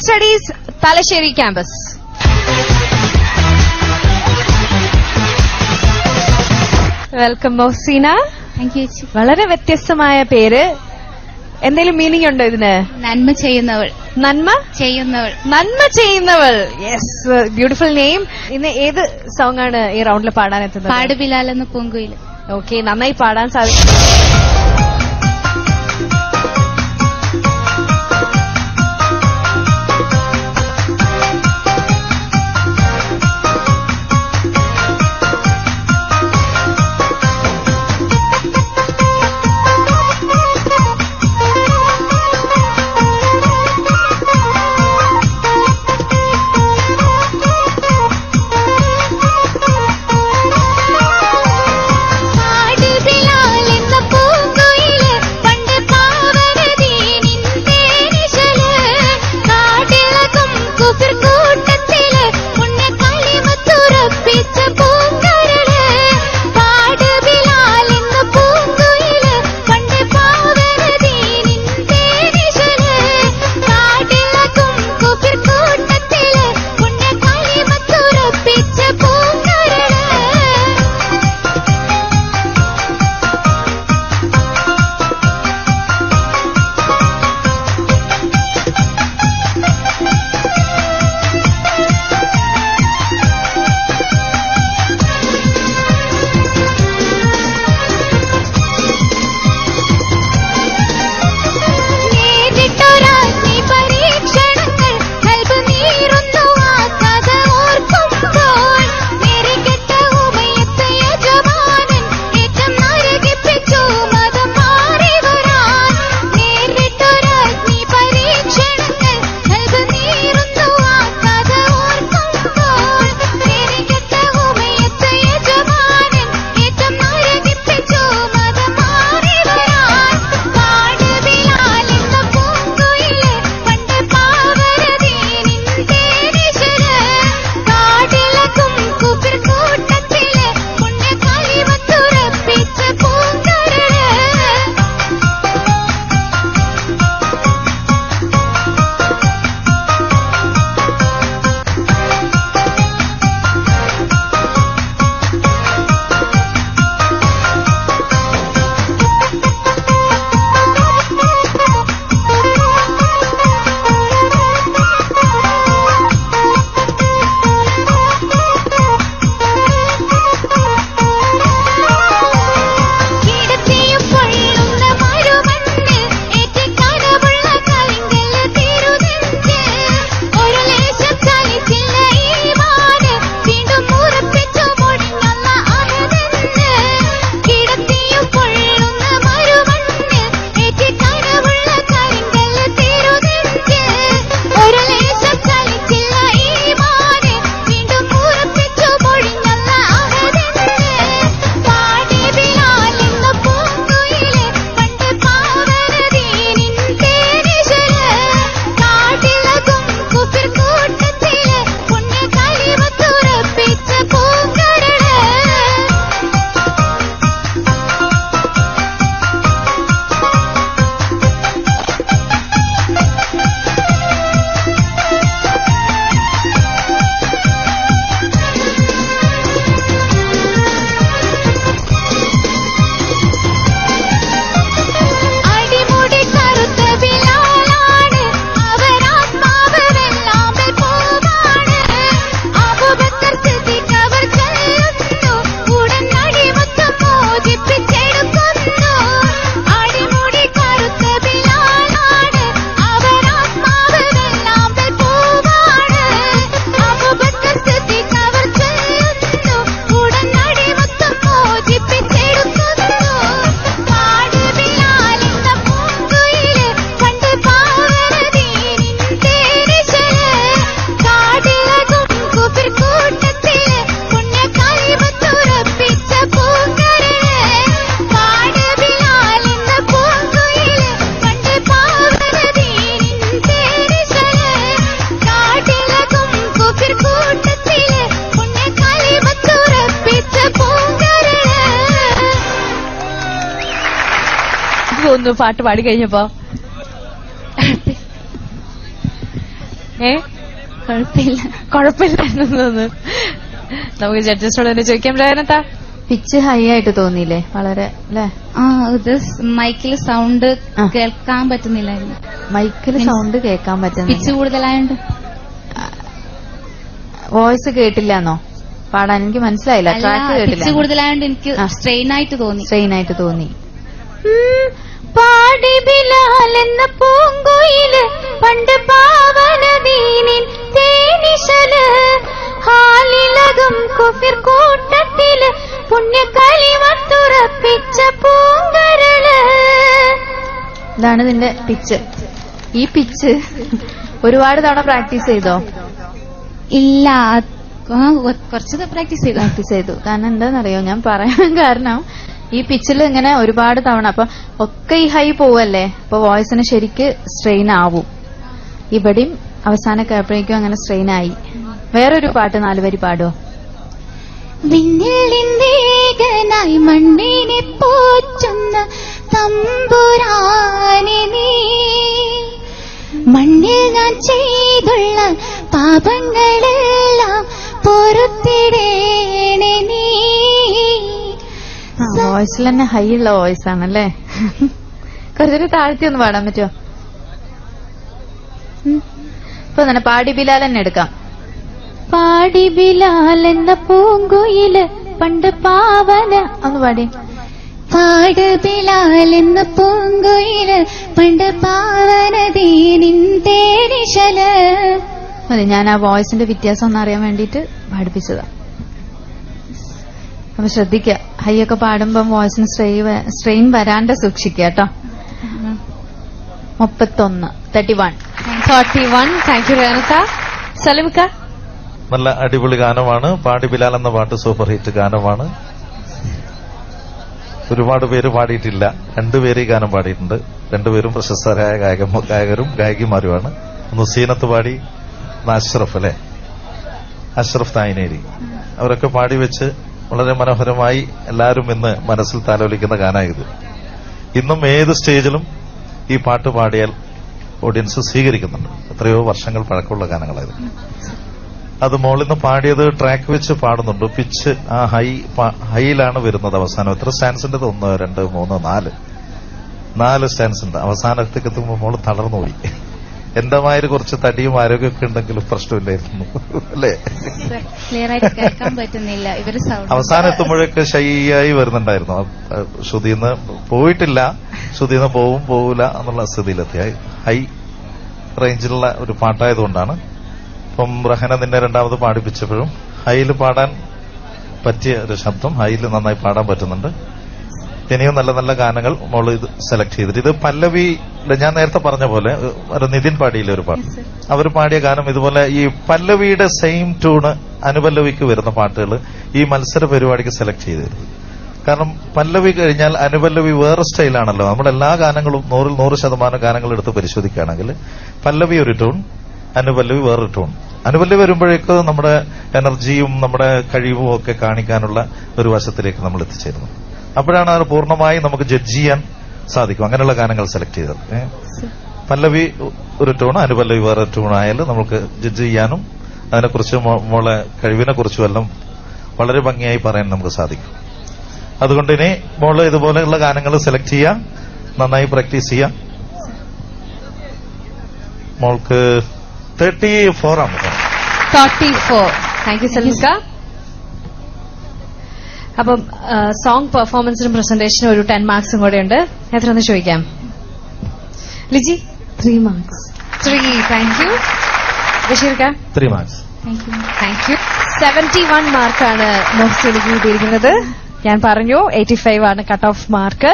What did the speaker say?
Studies Thalassery campus. Welcome Mohsina. Thank you. വളരെ വ്യത്യസ്തമായ പേര്. എന്തെങ്കിലും മീനിങ് ഉണ്ടോ ഇതിന്? നന്മ ചെയ്യുന്നവൾ. നന്മ ചെയ്യുന്നവൾ. നന്മ ചെയ്യുന്നവൾ. Yes, beautiful name. ഇന്ന് ഏത് സോങ് ആണ് ഈ റൗണ്ടിൽ പാടാൻ എത്തുന്നത്? പാട് ബിലാൽ എന്ന പൂങ്കുയിൽ. ഓക്കെ, നന്നായി പാടാൻ സാധിക്കും. തോന്നുന്നു പാട്ട് പാടി കഴിഞ്ഞപ്പോ. കുഴപ്പമില്ലായിരുന്നു. നമുക്ക് ജഡ്ജസിനോട് തന്നെ ചോദിക്കാം. രേവനത്ത, പിച്ച് ഹൈ ആയിട്ട് തോന്നിയില്ലേ? വളരെ അല്ലേ? ഇത് മൈക്കിൽ സൗണ്ട് കേൾക്കാൻ പറ്റുന്നില്ലായിരുന്നു. മൈക്കിൽ സൗണ്ട് കേൾക്കാൻ പറ്റുന്നില്ല. പിച്ച് കൂടുതലായോണ്ട് വോയിസ് കേട്ടില്ലെന്നോ പാടാൻ? എനിക്ക് മനസ്സിലായില്ല. ട്രാക്ക് കേട്ടില്ല. പിച്ച് കൂടുതലായോണ്ട് എനിക്ക് സ്ട്രെയിൻ ആയിട്ട് തോന്നി. പാടി ബിലാൽ എന്ന പൂങ്കുയില് പണ്ട് പാവനദീനിൻ തേനിശല് ഹാലിലകും കുഫിർ കൂട്ടത്തില് പുണ്യകലിമത്തുറപ്പിച്ച പൂങ്കരള്. ഇതാണ് ഇതിന്റെ പിച്ച്. ഈ പിച്ച് ഒരുപാട് തവണ പ്രാക്ടീസ് ചെയ്തോ? ഇല്ല, കുറച്ച് പ്രാക്ടീസ് ചെയ്തു. കാരണം എന്താണെന്നറിയോ, ഞാൻ പറയാൻ കാരണം ഈ പിച്ചിൽ ഇങ്ങനെ ഒരുപാട് തവണ അപ്പൊ ഒക്കെ ഈ ഹൈ പോവല്ലേ, അപ്പൊ വോയിസിന് ശരിക്ക് സ്ട്രെയിൻ ആവും. ഇവിടെയും അവസാനമൊക്കെ ആയപ്പോഴേക്കും അങ്ങനെ സ്ട്രെയിൻ ആയി. വേറൊരു പാട്ട് 4 വരി പാടോ? വിണ്ണിലിന്ദേകനായി മണ്ണിനെ പോറ്റുന്ന തമ്പുരാനെ നീ, മണ്ണിൽ ഞാൻ ചെയ്തുള്ള പാപങ്ങളെല്ലാം പൊറുത്തിടേണേ നീ. വോയിസിൽ തന്നെ ഹൈ ഉള്ള വോയിസ് ആണല്ലേ. കുറച്ചൊരു താഴ്ത്തി ഒന്ന് പാടാൻ പറ്റുമോ? ഇപ്പൊ തന്നെ പാടി ബിലാൽ തന്നെ എടുക്കാം. പാടി ബിലാൽ എന്ന പൂങ്കുയില് പണ്ട് പാവന ഒന്ന് പാടി. പാട് ബിലാൽ എന്ന പൂങ്കുയില് പണ്ട് പാവനദീനിൻ തേനിശല്. അതെ, ഞാൻ ആ വോയിസിന്റെ വ്യത്യാസം ഒന്ന് അറിയാൻ വേണ്ടിയിട്ട് പഠിപ്പിച്ചതാ. അപ്പൊ ശ്രദ്ധിക്കുക, ഹൈ ഒക്കെ പാടുമ്പം വോയിസിന് സ്ട്രെയിൻ വരാണ്ട് സൂക്ഷിക്കുക കേട്ടോ. 31. Thank you രേവനത്ത. സലിംക്ക, നല്ല അടിപൊളി ഗാനമാണ്. പാടി ബിലാൽ എന്ന പാട്ട് സൂപ്പർ ഹിറ്റ് ഗാനമാണ്. ഒരുപാട് പേര് പാടിയിട്ടില്ല, 2 പേര് ഈ ഗാനം പാടിയിട്ടുണ്ട്. 2 പേരും പ്രശസ്തരായ ഗായകരും ഗായികമാരുമാണ്. ഒന്ന് സീനത്ത് പാടി, അഷ്റഫ് അല്ലെ, അഷ്റഫ് തായിനേരി, അവരൊക്കെ പാടി വെച്ച് വളരെ മനോഹരമായി എല്ലാവരും ഇന്ന് മനസ്സിൽ താലോലിക്കുന്ന ഗാനമായത്. ഇന്നും ഏത് സ്റ്റേജിലും ഈ പാട്ട് പാടിയാൽ ഓഡിയൻസ് സ്വീകരിക്കുന്നുണ്ട്. എത്രയോ വർഷങ്ങൾ പഴക്കമുള്ള ഗാനങ്ങളായത്. അത് മോളിൽ നിന്ന് പാടിയത് ട്രാക്ക് വെച്ച് പാടുന്നുണ്ട്. പിച്ച് ആ ഹൈയിലാണ് വരുന്നത്. അവസാനം എത്ര സ്റ്റാൻസ് ഉണ്ട്? 1, 2, 3, 4 സ്റ്റാൻസ് ഉണ്ട്. അവസാനത്തേക്ക് എത്തുമ്പോൾ മോള് തളർന്നു പോയി. എന്തായാലും കുറച്ച് തടിയും ആരോഗ്യമൊക്കെ ഉണ്ടെങ്കിലും പ്രശ്നമില്ലായിരുന്നു അല്ലേ? കേൾക്കാൻ പറ്റുന്നില്ല. അവസാനം എത്തുമ്പോഴൊക്കെ ഷൈയായി വരുന്നുണ്ടായിരുന്നു. ശ്രുതിന്ന് പോയിട്ടില്ല, ശ്രുതിന്ന് പോകൂല എന്നുള്ള സ്ഥിതിയിലെത്തി. ഹൈ റേഞ്ചിലുള്ള ഒരു പാട്ടായതുകൊണ്ടാണ്. ഇപ്പം റഹന നിന്നെ 2ാമത് പാടിപ്പിച്ചപ്പോഴും ഹൈയിൽ പാടാൻ പറ്റിയ ഒരു ശബ്ദം, ഹൈയിൽ നന്നായി പാടാൻ പറ്റുന്നുണ്ട്. ഇനിയും നല്ല നല്ല ഗാനങ്ങൾ മോള് ഇത് സെലക്ട് ചെയ്തിട്ട്, ഇത് പല്ലവി ഞാൻ നേരത്തെ പറഞ്ഞ പോലെ ഒരു നിതിൻ പാടിയില്ലേ ഒരു പാട്ട്, അവർ പാടിയ ഗാനം ഇതുപോലെ ഈ പല്ലവിയുടെ സെയിം ട്യൂണ് അനുപല്ലവിക്ക് വരുന്ന പാട്ടുകൾ ഈ മത്സര പരിപാടിക്ക് സെലക്ട് ചെയ്തിരുന്നു. കാരണം പല്ലവി കഴിഞ്ഞാൽ അനുപല്ലവി വേറെ സ്റ്റൈലാണല്ലോ. നമ്മളെല്ലാ ഗാനങ്ങളും 100% ഗാനങ്ങൾ എടുത്ത് പരിശോധിക്കുകയാണെങ്കിൽ പല്ലവി ഒരു ട്യൂൺ, അനുപല്ലവി വേറൊരു ട്യൂൺ. അനുപല്ലവി വരുമ്പോഴേക്ക് നമ്മുടെ എനർജിയും നമ്മുടെ കഴിവും ഒക്കെ കാണിക്കാനുള്ള ഒരു വശത്തിലേക്ക് നമ്മൾ എത്തിച്ചേരുന്നു. അപ്പോഴാണ് അത് പൂർണ്ണമായി നമുക്ക് ജഡ്ജ് ചെയ്യാൻ സാധിക്കും. അങ്ങനെയുള്ള ഗാനങ്ങൾ സെലക്ട് ചെയ്തത്. പല്ലവി ഒരു ട്യൂൺ, അനുപല്ലവി വേറെ ട്യൂൺ ആയാലും നമുക്ക് ജഡ്ജ് ചെയ്യാനും അതിനെക്കുറിച്ച് മോളെ കഴിവിനെ കുറിച്ചും എല്ലാം വളരെ ഭംഗിയായി പറയാൻ നമുക്ക് സാധിക്കും. അതുകൊണ്ട് ഇനി മോള് ഇതുപോലെയുള്ള ഗാനങ്ങൾ സെലക്ട് ചെയ്യാം, നന്നായി പ്രാക്ടീസ് ചെയ്യാം. മോൾക്ക് 34 ആണ്. 34. താങ്ക് യു സലിംക്ക. അപ്പം സോങ് പെർഫോമൻസിനും പ്രസന്റേഷനും ഒരു 10 മാർക്സും കൂടെ ഉണ്ട്. എത്രയെന്ന് ചോദിക്കാം? ലിജി? 3 മാർക്സ്. 3. Thank you. ബഷീർക്ക? 3 മാർക്സ്. Thank you. 71 മാർക്കാണ് മോഹ്സിനിക്ക് കിട്ടിയിരിക്കുന്നത്. ഞാൻ പറഞ്ഞു 85 ആണ് കട്ട് ഓഫ് മാർക്ക്.